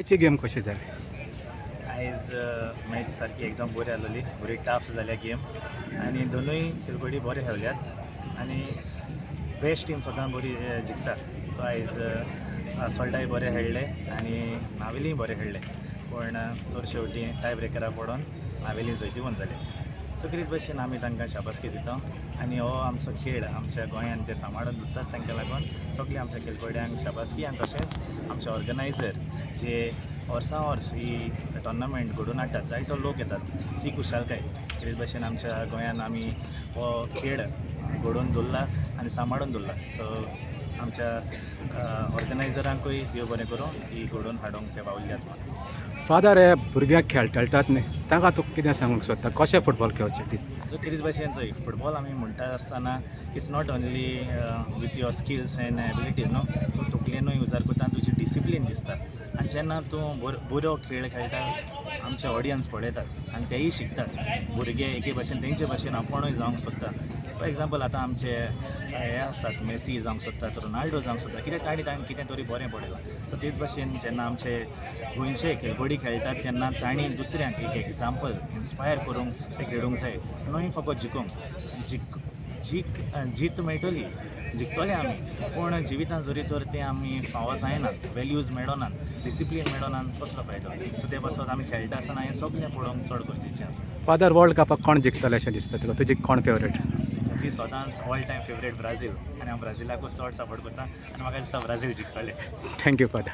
आयची गेम कशी जाली? आयज मॅच सारकी एकदम बरी आसलेली, बरी टफ जाल्या गेम आनी दोनूय खेळगडी बरे खेळल्यात आनी बेस्ट टीम सदां बरी जिखता. सो आयज सॉल्टाय बरे खेळ्ळे आनी नावेलीय बरे खेळ्ळे, पूण सर शेवटी टाय ब्रेकराक पडोन नावेली जैतिवंत जाले. सो कितें भशेन आमी तांकां शाबासकी दिता आनी हो आमचो खेळ आमच्या गोंयांत ते सांबाळून दवरतात. तांकां लागून सगळ्या आमच्या खेळगड्यांक शाबासकी आनी तशेंच आमचे ऑर्गनायझर जे वर्सां वर्स ही टोर्नामेंट घडोवन हाडटात, जायतो लोक येतात, ही खुशालकाय. कितें भशेन आमच्या गोंयांत आमी हो खेळ घडोवन दवरला आनी सांबाळून दवरला. सो आमच्या ऑर्गनायझरांकूय देव बरें करूं, ही घडोवन हाडूंक ते वावुरल्यात. फादर हे भुरग्यांक खेळटात न्ही, तांकां तूं कितें सांगूंक सोदता? कशें फुटबॉल खेळचें? सो कितें भशेन चोय फुटबॉल आमी म्हणटा आसतना it's not only with your skills end abilities न्हू, तूं तकलेनूय उजार करता आनी तुजी डिसिप्लीन दिसता. आनी जेन्ना तूं बरो खेळ खेळटा आमचे ऑडियन्स पळयतात आनी तेयी शिकतात. भुरगे एके भशेन तेंचे भशेन आपुणूय जावंक सोदता. फॉर एग्जाम्पल आतां आमचे हे आसात, मेसी जावंक सोदतात, रोनाल्डो जावंक सोदता, कित्याक तांणी कितें तरी बरें पळयलां. सो तेच भशेन जेन्ना आमचे गोंयचे खेळगडी खेळटात तेन्ना तांणी दुसऱ्यांक एक एग्जाम्पल इन्स्पायर करूंक ते खेळूंक जाय. न्हय फकत जीत मेळटली, जिखतले आमी, पूण जिवितांत जरी तर ते आमी फावो जायनात, वॅल्यूज मेळोनात, डिसिप्लीन मेळोनात, कसलो फायदो? सो ते पासत आमी खेळटा आसतना हें सगळें पळोवंक चड गरजेचें आसा. फादर वर्ल्ड कपाक कोण जिखतलें अशें दिसता तुका? तुजी कोण फेवरेट? म्हजी सदांच ऑल टायम फेवरेट ब्राजील आनी हांव ब्राजीलाकूच चड सपोर्ट करता आनी म्हाका दिसता ब्राजील जिखतले. Thank you father.